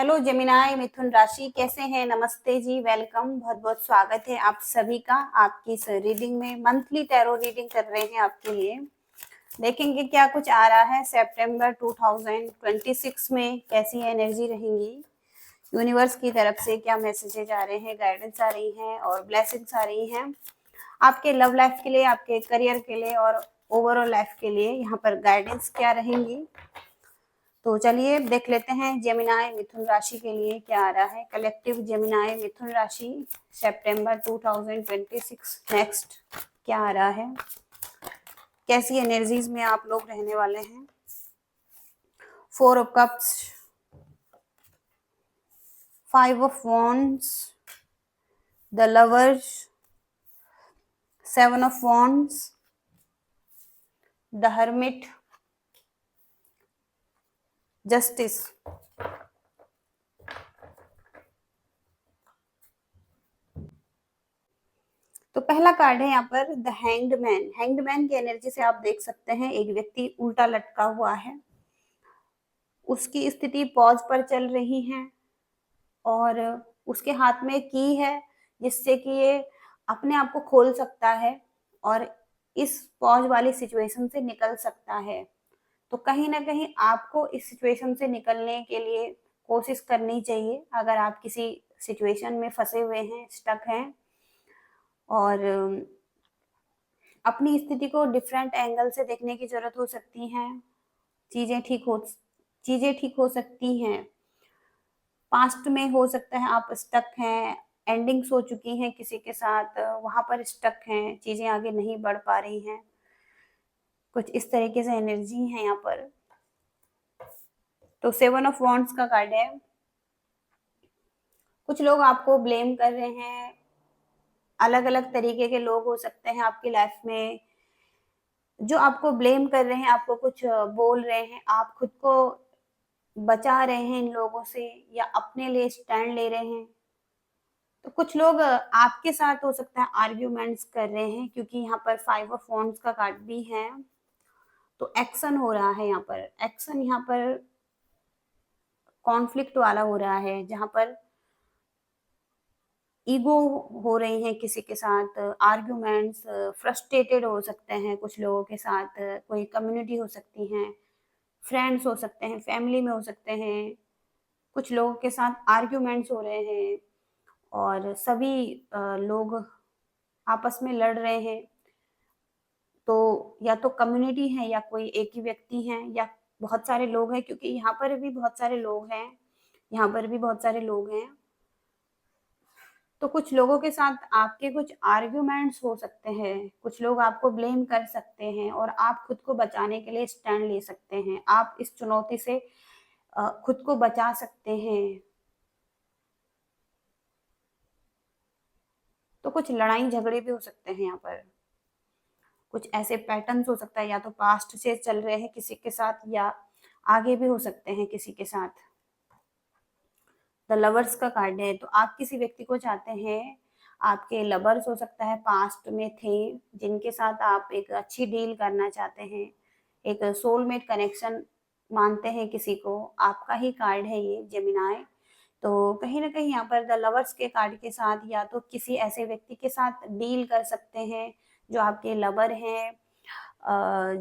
Hello Gemini मिथुन राशि, कैसे हैं? नमस्ते जी, वेलकम, बहुत बहुत स्वागत है आप सभी का आपकी इस रीडिंग में। मंथली टैरो रीडिंग कर रहे हैं आपके लिए। देखेंगे क्या कुछ आ रहा है सितंबर 2026 में, कैसी एनर्जी रहेंगी यूनिवर्स की तरफ से, क्या मैसेजेज आ रहे हैं, गाइडेंस आ रही हैं और ब्लेसिंग्स आ रही हैं आपके लव लाइफ के लिए, आपके करियर के लिए और ओवरऑल लाइफ के लिए। यहाँ पर गाइडेंस क्या रहेंगी, तो चलिए देख लेते हैं जेमिनाई मिथुन राशि के लिए क्या आ रहा है। कलेक्टिव जेमिनाई मिथुन राशि सितंबर 2026 नेक्स्ट क्या आ रहा है, कैसी एनर्जीज में आप लोग रहने वाले हैं। 4 of cups, 5 of wands, the lovers, 7 of wands, the hermit, justice. तो पहला कार्ड है यहाँ पर the hanged man. Hanged man की एनर्जी से आप देख सकते हैं एक व्यक्ति उल्टा लटका हुआ है, उसकी स्थिति पॉज पर चल रही है और उसके हाथ में की है जिससे कि ये अपने आप को खोल सकता है और इस पॉज वाली सिचुएशन से निकल सकता है। तो कहीं ना कहीं आपको इस सिचुएशन से निकलने के लिए कोशिश करनी चाहिए अगर आप किसी सिचुएशन में फंसे हुए हैं, स्टक हैं और अपनी स्थिति को डिफरेंट एंगल से देखने की जरूरत हो सकती है। चीजें ठीक हो सकती हैं। पास्ट में हो सकता है आप स्टक हैं, एंडिंग्स हो चुकी हैं किसी के साथ, वहां पर स्टक हैं, चीजें आगे नहीं बढ़ पा रही हैं, कुछ इस तरीके से एनर्जी है यहाँ पर। तो 7 ऑफ वॉन्ड्स का कार्ड है। कुछ लोग आपको ब्लेम कर रहे हैं, अलग अलग तरीके के लोग हो सकते हैं आपकी लाइफ में जो आपको ब्लेम कर रहे हैं, आपको कुछ बोल रहे हैं, आप खुद को बचा रहे हैं इन लोगों से या अपने लिए स्टैंड ले रहे हैं। तो कुछ लोग आपके साथ हो सकता है आर्ग्यूमेंट्स कर रहे हैं क्योंकि यहाँ पर 5 ऑफ वॉन्ड्स का कार्ड भी है। तो एक्शन हो रहा है यहाँ पर, एक्शन यहाँ पर कॉन्फ्लिक्ट वाला हो रहा है जहाँ पर ईगो हो रही है किसी के साथ, आर्ग्यूमेंट्स, फ्रस्ट्रेटेड हो सकते हैं कुछ लोगों के साथ, कोई कम्युनिटी हो सकती है, फ्रेंड्स हो सकते हैं, फैमिली में हो सकते हैं, कुछ लोगों के साथ आर्ग्यूमेंट्स हो रहे हैं और सभी लोग आपस में लड़ रहे हैं। तो या तो कम्युनिटी है या कोई एक ही व्यक्ति है या बहुत सारे लोग हैं, क्योंकि यहाँ पर भी बहुत सारे लोग हैं, यहाँ पर भी बहुत सारे लोग हैं। तो कुछ लोगों के साथ आपके कुछ आर्ग्यूमेंट्स हो सकते हैं, कुछ लोग आपको ब्लेम कर सकते हैं और आप खुद को बचाने के लिए स्टैंड ले सकते हैं। आप इस चुनौती से खुद को बचा सकते हैं। तो कुछ लड़ाई झगड़े भी हो सकते हैं यहाँ पर, कुछ ऐसे पैटर्न्स हो सकता है, या तो पास्ट से चल रहे हैं किसी के साथ या आगे भी हो सकते हैं किसी के साथ। द लवर्स का कार्ड है। तो आप किसी व्यक्ति को चाहते हैं, आपके लवर्स हो सकता है पास्ट में थे जिनके साथ आप एक अच्छी डील करना चाहते हैं, एक सोलमेट कनेक्शन मानते हैं किसी को, आपका ही कार्ड है ये जेमिनाई। तो कहीं ना कहीं यहाँ पर द लवर्स के कार्ड के साथ या तो किसी ऐसे व्यक्ति के साथ डील कर सकते हैं जो आपके लवर हैं,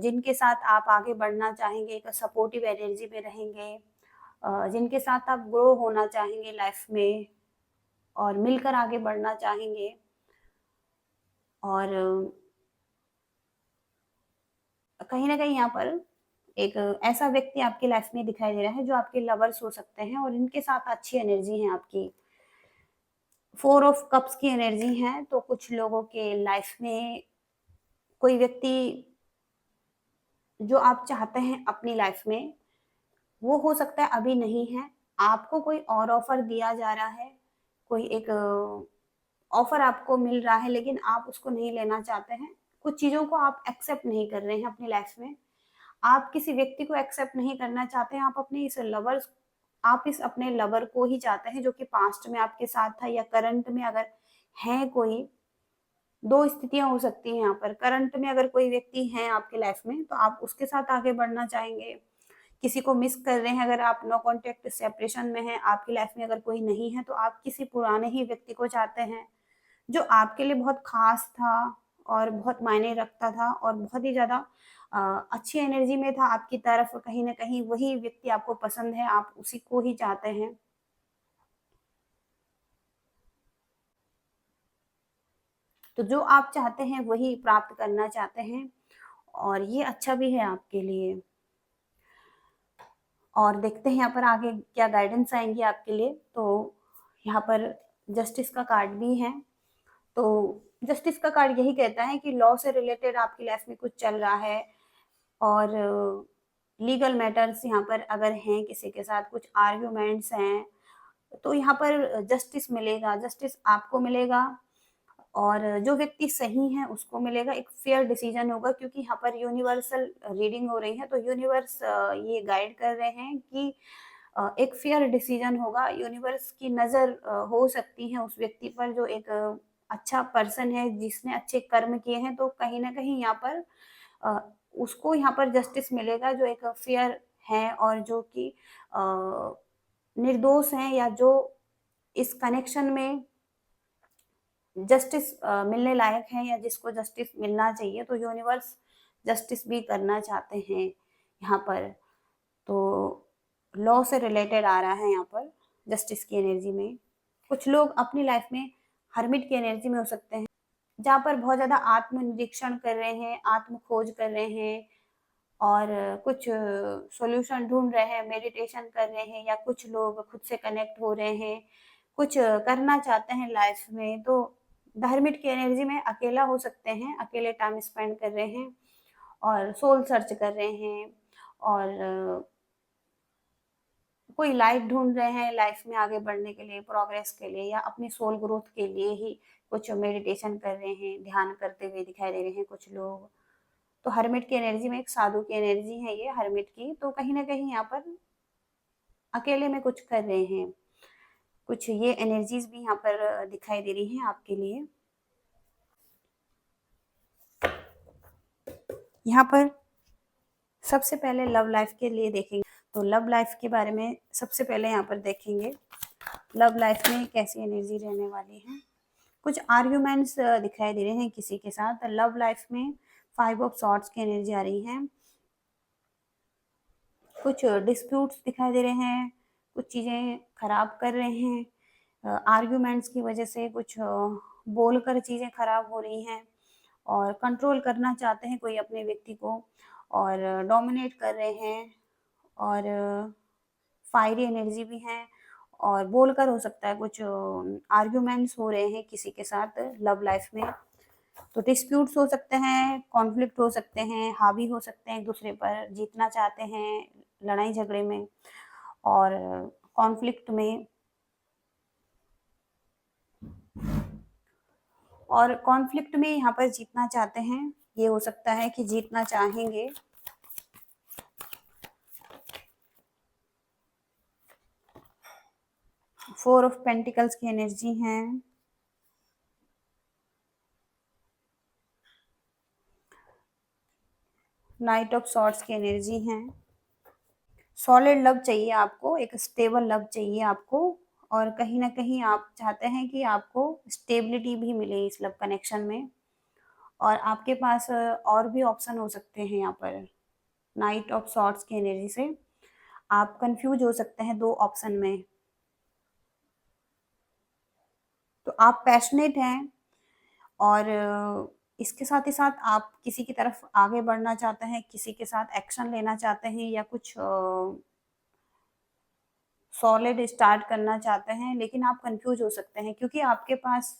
जिनके साथ आप आगे बढ़ना चाहेंगे, एक सपोर्टिव एनर्जी में रहेंगे, जिनके साथ आप ग्रो होना चाहेंगे लाइफ में और मिलकर आगे बढ़ना चाहेंगे। और कहीं ना कहीं यहाँ पर एक ऐसा व्यक्ति आपकी लाइफ में दिखाई दे रहा है जो आपके लवर्स हो सकते हैं और इनके साथ अच्छी एनर्जी है आपकी। 4 ऑफ कप्स की एनर्जी है। तो कुछ लोगों के लाइफ में कोई व्यक्ति जो आप चाहते हैं अपनी लाइफ में, वो हो सकता है अभी नहीं है, आपको कोई और ऑफर दिया जा रहा है, कोई एक ऑफर आपको मिल रहा है लेकिन आप उसको नहीं लेना चाहते हैं, कुछ चीजों को आप एक्सेप्ट नहीं कर रहे हैं अपनी लाइफ में, आप किसी व्यक्ति को एक्सेप्ट नहीं करना चाहते हैं, आप इस अपने लवर को ही चाहते हैं जो कि पास्ट में आपके साथ था या करंट में अगर है कोई। दो स्थितियां हो सकती हैं यहाँ पर, करंट में अगर कोई व्यक्ति है आपके लाइफ में तो आप उसके साथ आगे बढ़ना चाहेंगे किसी को मिस कर रहे हैं, अगर आप नो कॉन्टेक्ट सेपरेशन में हैं, आपकी लाइफ में अगर कोई नहीं है, तो आप किसी पुराने ही व्यक्ति को चाहते हैं जो आपके लिए बहुत खास था और बहुत मायने रखता था और बहुत ही ज़्यादा अच्छी एनर्जी में था आपकी तरफ। कहीं ना कहीं वही व्यक्ति आपको पसंद है, आप उसी को ही चाहते हैं। तो जो आप चाहते हैं वही प्राप्त करना चाहते हैं, और ये अच्छा भी है आपके लिए। और देखते हैं यहाँ पर आगे क्या गाइडेंस आएंगी आपके लिए। तो यहाँ पर जस्टिस का कार्ड भी है। तो जस्टिस का कार्ड यही कहता है कि लॉ से रिलेटेड आपकी लाइफ में कुछ चल रहा है, और लीगल मैटर्स यहाँ पर अगर हैं, किसी के साथ कुछ आर्ग्यूमेंट्स हैं, तो यहाँ पर जस्टिस मिलेगा, जस्टिस आपको मिलेगा, और जो व्यक्ति सही है उसको मिलेगा। एक फेयर डिसीजन होगा, क्योंकि यहाँ पर यूनिवर्सल रीडिंग हो रही है, तो यूनिवर्स ये गाइड कर रहे हैं कि एक फेयर डिसीजन होगा। यूनिवर्स की नज़र हो सकती है उस व्यक्ति पर जो एक अच्छा पर्सन है, जिसने अच्छे कर्म किए हैं। तो कहीं ना कहीं यहाँ पर उसको यहाँ पर जस्टिस मिलेगा, जो एक फेयर है और जो कि निर्दोष हैं, या जो इस कनेक्शन में जस्टिस मिलने लायक है, या जिसको जस्टिस मिलना चाहिए। तो यूनिवर्स जस्टिस भी करना चाहते हैं यहाँ पर। तो लॉ से रिलेटेड आ रहा है यहाँ पर जस्टिस की एनर्जी में। कुछ लोग अपनी लाइफ में हर्मिट की एनर्जी में हो सकते हैं, जहाँ पर बहुत ज़्यादा आत्मनिरीक्षण कर रहे हैं, आत्म खोज कर रहे हैं, और कुछ सॉल्यूशन ढूंढ रहे हैं, मेडिटेशन कर रहे हैं, या कुछ लोग खुद से कनेक्ट हो रहे हैं, कुछ करना चाहते हैं लाइफ में। तो धार्मिक की एनर्जी में अकेला हो सकते हैं, अकेले टाइम स्पेंड कर रहे हैं, और सोल सर्च कर रहे हैं, और कोई लाइट ढूंढ रहे हैं लाइफ में आगे बढ़ने के लिए, प्रोग्रेस के लिए, या अपनी सोल ग्रोथ के लिए ही कुछ मेडिटेशन कर रहे हैं, ध्यान करते हुए दिखाई दे रहे हैं कुछ लोग। तो हर्मिट की एनर्जी में एक साधु की एनर्जी है ये हर्मिट की। तो कहीं ना कहीं यहाँ पर अकेले में कुछ कर रहे हैं, कुछ ये एनर्जीज भी यहाँ पर दिखाई दे रही हैं आपके लिए। यहाँ पर सबसे पहले लव लाइफ के लिए देखेंगे। तो लव लाइफ के बारे में सबसे पहले यहाँ पर देखेंगे, लव लाइफ में कैसी एनर्जी रहने वाली है। कुछ आर्ग्यूमेंट्स दिखाई दे रहे हैं किसी के साथ। लव लाइफ में 5 ऑफ सॉर्ड्स की एनर्जी आ रही है। कुछ डिस्प्यूट्स दिखाई दे रहे हैं, कुछ चीज़ें खराब कर रहे हैं, आर्ग्यूमेंट्स की वजह से कुछ बोलकर चीज़ें खराब हो रही हैं, और कंट्रोल करना चाहते हैं कोई अपने व्यक्ति को, और डोमिनेट कर रहे हैं, और फायरी एनर्जी भी है, और बोलकर हो सकता है कुछ आर्ग्यूमेंट्स हो रहे हैं किसी के साथ लव लाइफ में। तो डिस्प्यूट्स हो सकते हैं, कॉन्फ्लिक्ट हो सकते हैं, हावी हो सकते हैं एक दूसरे पर, जीतना चाहते हैं लड़ाई झगड़े में और कॉन्फ्लिक्ट में। और कॉन्फ्लिक्ट में यहाँ पर जीतना चाहते हैं, ये हो सकता है कि जीतना चाहेंगे। फोर ऑफ पेंटिकल्स की एनर्जी है। नाइट ऑफ सॉर्ड्स की एनर्जी है। सॉलिड लव चाहिए आपको, एक स्टेबल लव चाहिए आपको, और कहीं ना कहीं आप चाहते हैं कि आपको स्टेबिलिटी भी मिले इस लव कनेक्शन में। और आपके पास और भी ऑप्शन हो सकते हैं यहाँ पर। नाइट ऑफ सॉर्ड्स की एनर्जी से आप कंफ्यूज हो सकते हैं दो ऑप्शन में। तो आप पैशनेट हैं, और इसके साथ ही साथ आप किसी की तरफ आगे बढ़ना चाहते हैं, किसी के साथ एक्शन लेना चाहते हैं, या कुछ सॉलिड स्टार्ट करना चाहते हैं, लेकिन आप कंफ्यूज हो सकते हैं क्योंकि आपके पास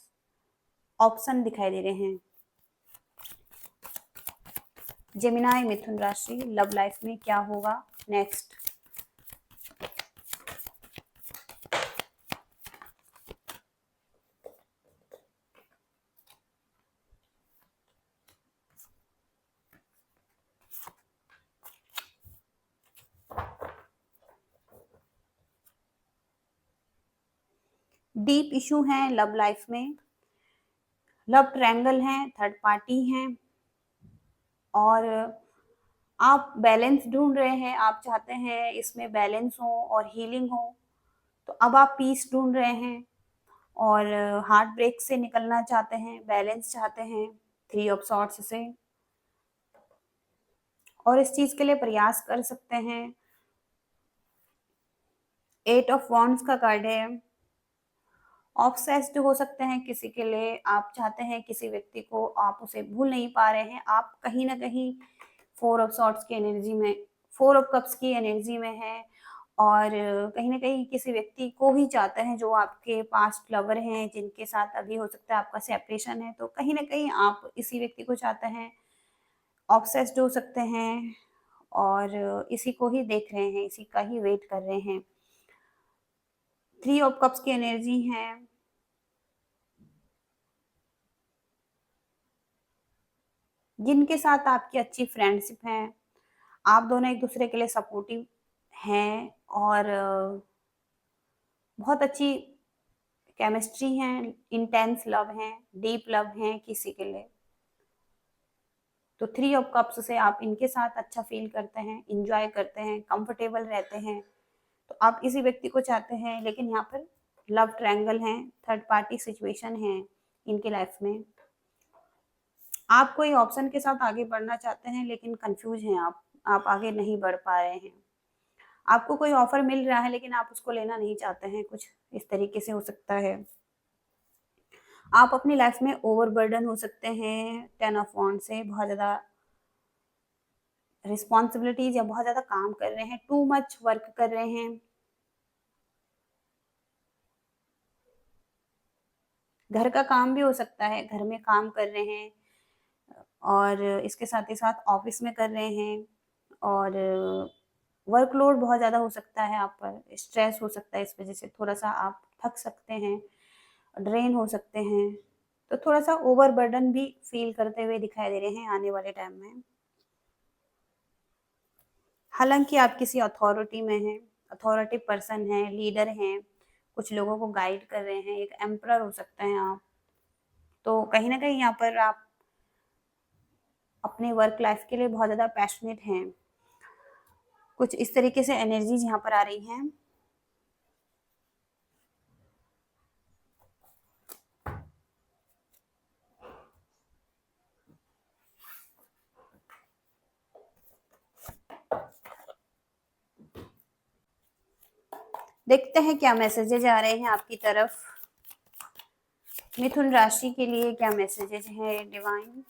ऑप्शन दिखाई दे रहे हैं। जेमिनाई मिथुन राशि लव लाइफ में क्या होगा नेक्स्ट। डीप इशू है लव लाइफ में, लव ट्रायंगल है, थर्ड पार्टी है, और आप बैलेंस ढूंढ रहे हैं, आप चाहते हैं इसमें बैलेंस हो और हीलिंग हो, तो अब आप पीस ढूंढ रहे हैं और हार्ट ब्रेक से निकलना चाहते हैं, बैलेंस चाहते हैं 3 ऑफ सॉर्ट्स से, और इस चीज के लिए प्रयास कर सकते हैं। 8 ऑफ वॉन्ड्स का कार्ड है। ऑब्सेस्ड हो सकते हैं किसी के लिए, आप चाहते हैं किसी व्यक्ति को, आप उसे भूल नहीं पा रहे हैं, आप कहीं ना कहीं 4 ऑफ सॉर्ट्स की एनर्जी में, 4 ऑफ कप्स की एनर्जी में है, और कहीं ना कहीं किसी व्यक्ति को ही चाहते हैं जो आपके पास्ट लवर हैं, जिनके साथ अभी हो सकता है आपका सेपरेशन है, तो कहीं ना कहीं आप इसी व्यक्ति को चाहते हैं, ऑब्सेस्ड हो सकते हैं और इसी को ही देख रहे हैं, इसी का ही वेट कर रहे हैं। 3 ऑफ कप्स की एनर्जी है। जिनके साथ आपकी अच्छी फ्रेंडशिप है, आप दोनों एक दूसरे के लिए सपोर्टिव हैं और बहुत अच्छी केमिस्ट्री है, इंटेंस लव है, डीप लव है किसी के लिए, तो 3 ऑफ कप्स से आप इनके साथ अच्छा फील करते हैं, इंजॉय करते हैं, कंफर्टेबल रहते हैं, तो आप इसी व्यक्ति को चाहते हैं, लेकिन यहाँ पर लव ट्रायंगल है, थर्ड पार्टी सिचुएशन है इनके लाइफ में। आप कोई ऑप्शन के साथ आगे बढ़ना चाहते हैं लेकिन कंफ्यूज हैं आप आगे नहीं बढ़ पा रहे हैं। आपको कोई ऑफर मिल रहा है लेकिन आप उसको लेना नहीं चाहते हैं, कुछ इस तरीके से हो सकता है। आप अपनी लाइफ में ओवरबर्डन हो सकते हैं 10 ऑफ वॉन्ड से, बहुत ज़्यादा रिस्पॉन्सिबिलिटीज या बहुत ज़्यादा काम कर रहे हैं, टू मच वर्क कर रहे हैं, घर का काम भी हो सकता है, घर में काम कर रहे हैं और इसके साथ ही साथ ऑफिस में कर रहे हैं, और वर्कलोड बहुत ज़्यादा हो सकता है आप पर, स्ट्रेस हो सकता है, इस वजह से थोड़ा सा आप थक सकते हैं, ड्रेन हो सकते हैं, तो थोड़ा सा ओवरबर्डन भी फील करते हुए दिखाई दे रहे हैं आने वाले टाइम में। हालांकि आप किसी अथॉरिटी में हैं, अथॉरिटी पर्सन हैं, लीडर हैं, कुछ लोगों को गाइड कर रहे हैं, एक एम्परर हो सकते हैं आप, तो कहीं ना कहीं यहाँ पर आप अपने वर्क लाइफ के लिए बहुत ज़्यादा पैशनेट हैं, कुछ इस तरीके से एनर्जीज यहाँ पर आ रही हैं। देखते हैं क्या मैसेजेज आ रहे हैं आपकी तरफ, मिथुन राशि के लिए क्या मैसेजेज हैं डिवाइन।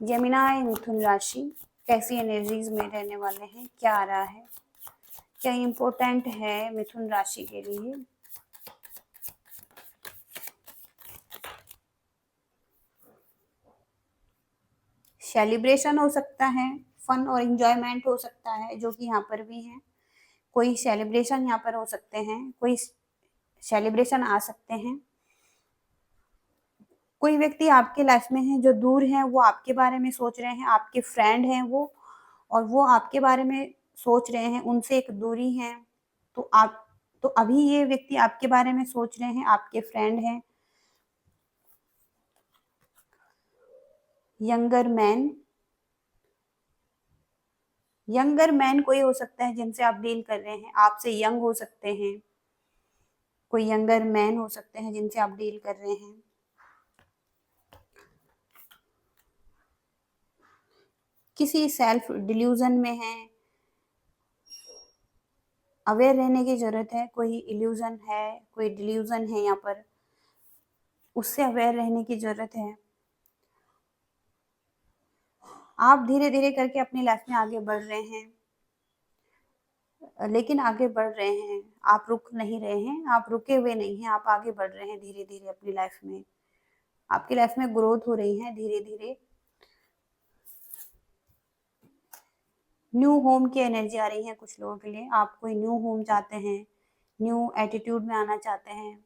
जेमिनाई मिथुन राशि कैसी एनर्जीज में रहने वाले हैं, क्या आ रहा है, क्या इम्पोर्टेंट है मिथुन राशि के लिए। सेलिब्रेशन हो सकता है, फन और इंजॉयमेंट हो सकता है, जो कि यहाँ पर भी है, कोई सेलिब्रेशन यहाँ पर हो सकते हैं, कोई सेलिब्रेशन आ सकते हैं। कोई व्यक्ति आपके लाइफ में है जो दूर है, वो आपके बारे में सोच रहे हैं, आपके फ्रेंड हैं वो, और वो आपके बारे में सोच रहे हैं, उनसे एक दूरी है, तो आप, तो अभी ये व्यक्ति आपके बारे में सोच रहे हैं, आपके फ्रेंड हैं। यंगर मैन, यंगर मैन कोई हो सकता है जिनसे आप डील कर रहे हैं, आपसे यंग हो सकते हैं, कोई यंगर मैन हो सकते हैं जिनसे आप डील कर रहे हैं। किसी सेल्फ डिल्यूजन में है, अवेयर रहने की जरूरत है, कोई इल्यूजन है, कोई डिल्यूजन है यहाँ पर, उससे अवेयर रहने की जरूरत है। आप धीरे धीरे करके अपनी लाइफ में आगे बढ़ रहे हैं, लेकिन आगे बढ़ रहे हैं, आप रुक नहीं रहे हैं, आप रुके हुए नहीं हैं, आप आगे बढ़ रहे हैं धीरे धीरे अपनी लाइफ में, आपकी लाइफ में ग्रोथ हो रही है धीरे धीरे। न्यू होम की एनर्जी आ रही है कुछ लोगों के लिए, आप कोई न्यू होम चाहते हैं, न्यू एटीट्यूड में आना चाहते हैं,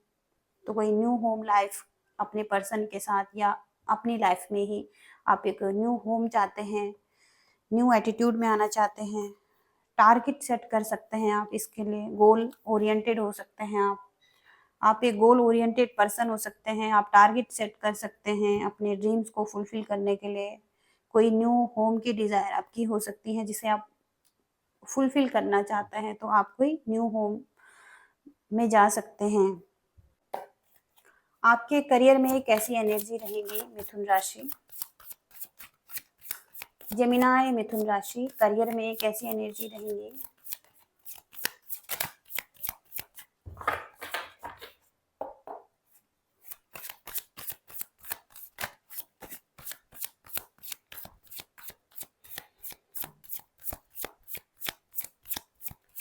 तो कोई न्यू होम लाइफ अपने पर्सन के साथ या अपनी लाइफ में ही आप एक न्यू होम चाहते हैं, न्यू एटीट्यूड में आना चाहते हैं। टारगेट सेट कर सकते हैं आप, इसके लिए गोल ओरिएंटेड हो सकते हैं आप एक गोल ओरिएंटेड पर्सन हो सकते हैं, आप टारगेट सेट कर सकते हैं अपने ड्रीम्स को फुलफिल करने के लिए, कोई न्यू होम की डिज़ायर आपकी हो सकती है जिसे आप फुलफ़िल करना चाहते हैं, तो आप कोई न्यू होम में जा सकते हैं। आपके करियर में कैसी एनर्जी रहेगी मिथुन राशि? जेमिनी मिथुन राशि, करियर में कैसी एनर्जी रहेंगी?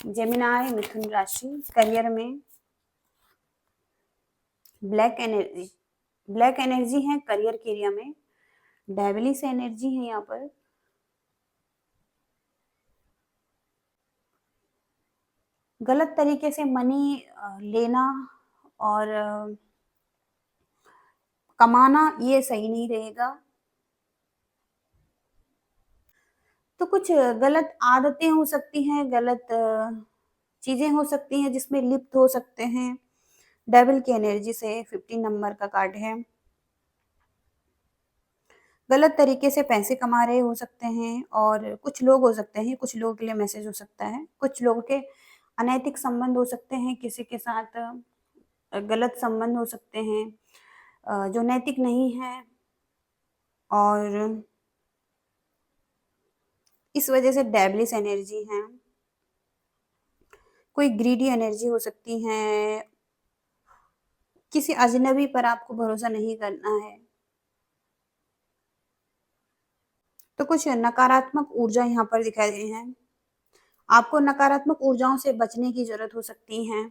जेमिनी मिथुन राशि, करियर में ब्लैक एनर्जी है करियर के एरिया में, डेविलिश एनर्जी है यहाँ पर। गलत तरीके से मनी लेना और कमाना ये सही नहीं रहेगा। तो कुछ गलत आदतें हो सकती हैं, गलत चीजें हो सकती हैं जिसमें लिप्त हो सकते हैं। डेविल की एनर्जी से 15 नंबर का कार्ड है। गलत तरीके से पैसे कमा रहे हो सकते हैं और कुछ लोग हो सकते हैं, कुछ लोगों के लिए मैसेज हो सकता है, कुछ लोगों के अनैतिक संबंध हो सकते हैं, किसी के साथ गलत संबंध हो सकते हैं जो नैतिक नहीं है, और इस वजह से डेविलिश एनर्जी है। कोई ग्रीडी एनर्जी हो सकती है, किसी अजनबी पर आपको भरोसा नहीं करना है। तो कुछ नकारात्मक ऊर्जा यहाँ पर दिखाई दे रही है। आपको नकारात्मक ऊर्जाओं से बचने की जरूरत हो सकती है।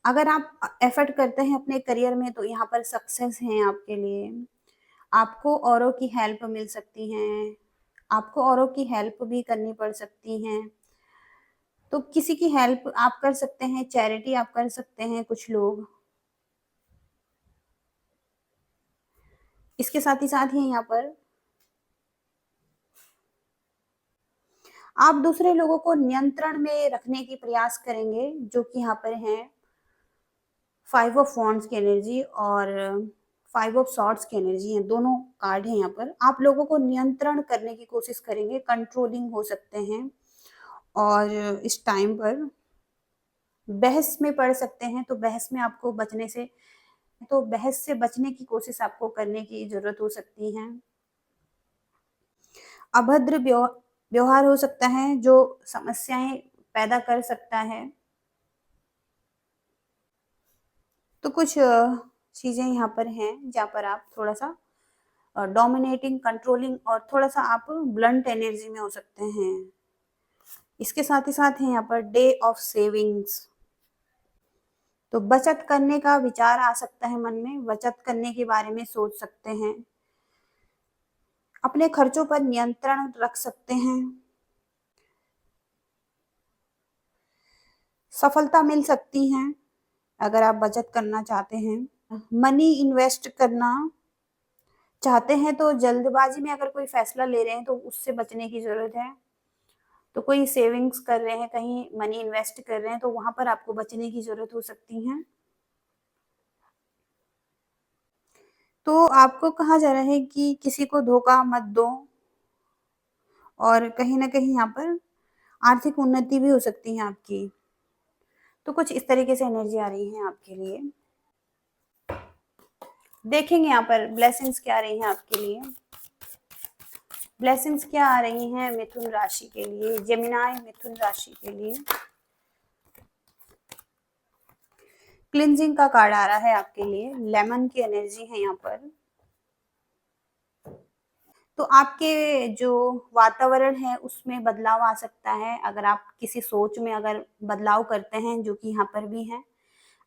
अगर आप एफर्ट करते हैं अपने करियर में तो यहाँ पर सक्सेस है आपके लिए। आपको औरों की हेल्प मिल सकती है, आपको औरों की हेल्प भी करनी पड़ सकती है। तो किसी की हेल्प आप कर सकते हैं, चैरिटी आप कर सकते हैं कुछ लोग। इसके साथ ही यहाँ पर आप दूसरे लोगों को नियंत्रण में रखने की प्रयास करेंगे, जो कि यहाँ पर है 5 ऑफ वॉन्ड्स की एनर्जी और 5 ऑफ सॉर्ड्स की एनर्जी है। दोनों कार्ड हैं यहाँ पर। आप लोगों को नियंत्रण करने की कोशिश करेंगे, कंट्रोलिंग हो सकते हैं, और इस टाइम पर बहस में पड़ सकते हैं। तो बहस से बचने की कोशिश आपको करने की जरूरत हो सकती है। अभद्र व्यवहार हो सकता है जो समस्याएं पैदा कर सकता है। तो कुछ चीजें यहाँ पर हैं जहाँ पर आप थोड़ा सा डोमिनेटिंग, कंट्रोलिंग और थोड़ा सा आप ब्लंट एनर्जी में हो सकते हैं। इसके साथ है यहाँ पर डे ऑफ सेविंग्स। तो बचत करने का विचार आ सकता है मन में, बचत करने के बारे में सोच सकते हैं, अपने खर्चों पर नियंत्रण रख सकते हैं। सफलता मिल सकती है अगर आप बचत करना चाहते हैं। मनी इन्वेस्ट करना चाहते हैं तो जल्दबाजी में अगर कोई फैसला ले रहे हैं तो उससे बचने की जरूरत है। तो कोई सेविंग्स कर रहे हैं, कहीं मनी इन्वेस्ट कर रहे हैं, तो वहां पर आपको बचने की जरूरत हो सकती है। तो आपको कहा जा रहा है कि किसी को धोखा मत दो, और कहीं ना कहीं यहाँ पर आर्थिक उन्नति भी हो सकती है आपकी। तो कुछ इस तरीके से एनर्जी आ रही है आपके लिए। देखेंगे यहाँ पर ब्लेसिंग्स क्या आ रही हैं आपके लिए। ब्लेसिंग्स क्या आ रही हैं मिथुन राशि के लिए, जेमिनी मिथुन राशि के लिए। क्लिंजिंग का कार्ड आ रहा है आपके लिए, लेमन की एनर्जी है यहाँ पर। तो आपके जो वातावरण है उसमें बदलाव आ सकता है अगर आप किसी सोच में अगर बदलाव करते हैं, जो कि यहाँ पर भी है।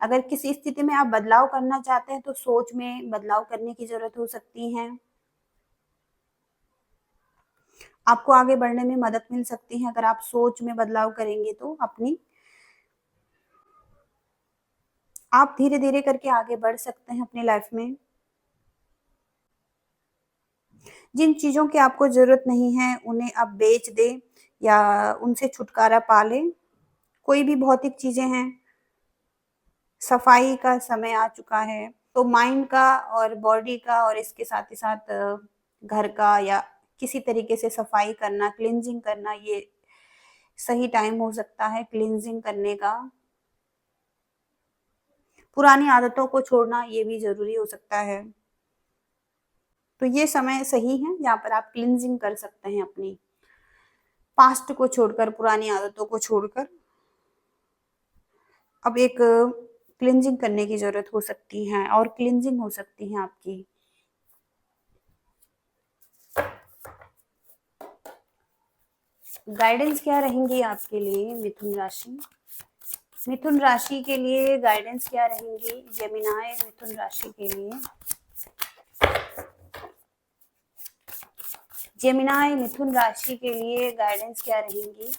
अगर किसी स्थिति में आप बदलाव करना चाहते हैं तो सोच में बदलाव करने की जरूरत हो सकती है। आपको आगे बढ़ने में मदद मिल सकती है अगर आप सोच में बदलाव करेंगे तो अपनी। आप धीरे धीरे करके आगे बढ़ सकते हैं अपनी लाइफ में। जिन चीजों की आपको जरूरत नहीं है उन्हें आप बेच दें या उनसे छुटकारा पा लें। कोई भी भौतिक चीजें हैं सफाई का समय आ चुका है। तो माइंड का और बॉडी का और इसके साथ ही साथ घर का या किसी तरीके से सफाई करना, क्लींजिंग करना, ये सही टाइम हो सकता है क्लींजिंग करने का। पुरानी आदतों को छोड़ना ये भी ज़रूरी हो सकता है। तो ये समय सही है जहाँ पर आप क्लींजिंग कर सकते हैं अपनी, पास्ट को छोड़कर, पुरानी आदतों को छोड़कर अब एक क्लींजिंग करने की ज़रूरत हो सकती है और क्लींजिंग हो सकती है आपकी। गाइडेंस क्या रहेंगी आपके लिए मिथुन राशि? मिथुन राशि के लिए गाइडेंस क्या रहेंगी जेमिनाई मिथुन राशि के लिए? जेमिनाई मिथुन राशि के लिए गाइडेंस क्या रहेंगी?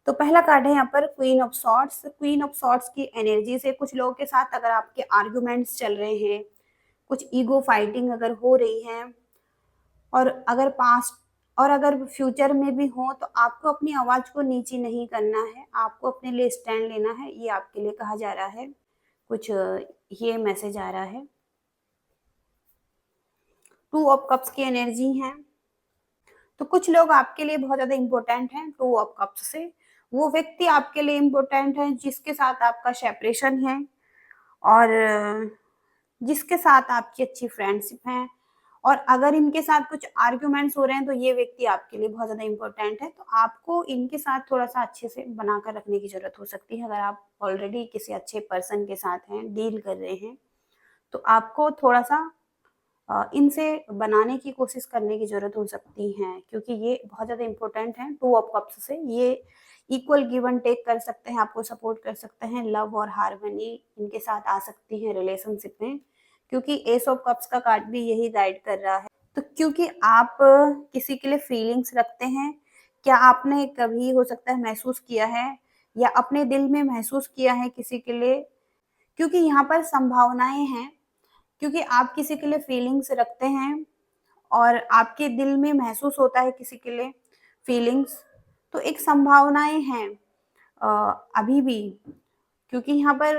तो पहला कार्ड है यहाँ पर queen of swords. Queen of swords की एनर्जी से कुछ लोगों के साथ अगर आपके आर्गुमेंट्स चल रहे हैं, कुछ ईगो फाइटिंग अगर हो रही है, और अगर पास्ट और अगर फ्यूचर में भी हो, तो आपको अपनी आवाज को नीची नहीं करना है, आपको अपने लिए स्टैंड लेना है, ये आपके लिए कहा जा रहा है। कुछ ये मैसेज आ रहा है। टू ऑफ कप्स की एनर्जी है। तो कुछ लोग आपके लिए बहुत ज्यादा इंपॉर्टेंट हैं टू ऑफ कप्स से। वो व्यक्ति आपके लिए इम्पोर्टेंट है जिसके साथ आपका सेपरेशन है और जिसके साथ आपकी अच्छी फ्रेंडशिप है, और अगर इनके साथ कुछ आर्ग्यूमेंट्स हो रहे हैं तो ये व्यक्ति आपके लिए बहुत ज़्यादा इम्पोर्टेंट है। तो आपको इनके साथ थोड़ा-सा अच्छे से बनाकर रखने की ज़रूरत हो सकती है। अगर आप ऑलरेडी किसी अच्छे पर्सन के साथ हैं, डील कर रहे हैं, तो आपको थोड़ा-सा इनसे बनाने की कोशिश करने की ज़रूरत हो सकती है, क्योंकि ये बहुत ज़्यादा इम्पोर्टेंट हैं टू ऑफ कप्स से। ये इक्वल गिव एंड टेक कर सकते हैं, आपको सपोर्ट कर सकते हैं, लव और हार्मनी इनके साथ आ सकती है रिलेशनशिप में, क्योंकि एस ऑफ कप्स का कार्ड भी यही गाइड कर रहा है। तो क्योंकि आप किसी के लिए फीलिंग्स रखते हैं, क्या आपने कभी हो सकता है महसूस किया है या अपने दिल में महसूस किया है किसी के लिए, क्योंकि यहाँ पर संभावनाएं हैं, क्योंकि आप किसी के लिए फीलिंग्स रखते हैं और आपके दिल में महसूस होता है किसी के लिए फीलिंग्स, तो एक संभावनाएं हैं अभी भी, क्योंकि यहाँ पर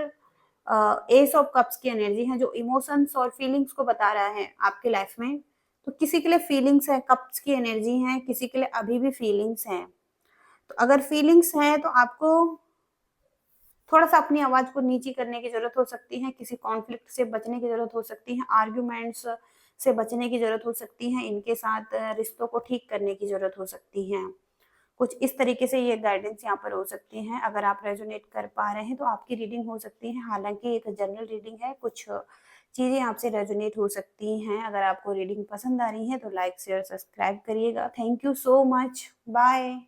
एस ऑफ कप्स की एनर्जी है जो इमोशंस और फीलिंग्स को बता रहा है आपके लाइफ में। तो किसी के लिए फीलिंग्स है, कप्स की एनर्जी है, किसी के लिए अभी भी फीलिंग्स हैं। तो अगर फीलिंग्स है तो आपको थोड़ा-सा अपनी आवाज़ को नीची करने की ज़रूरत हो सकती है, किसी कॉन्फ्लिक्ट से बचने की ज़रूरत हो सकती है, आर्ग्यूमेंट्स से बचने की ज़रूरत हो सकती है, इनके साथ रिश्तों को ठीक करने की ज़रूरत हो सकती है। कुछ इस तरीके से ये गाइडेंस यहाँ पर हो सकती हैं। अगर आप रेज़ोनेट कर पा रहे हैं तो आपकी रीडिंग हो सकती है। हालाँकि एक जनरल रीडिंग है, कुछ चीज़ें आपसे रेज़ोनेट हो सकती हैं। अगर आपको रीडिंग पसंद आ रही है तो लाइक, शेयर, सब्सक्राइब करिएगा। Thank you so much. Bye.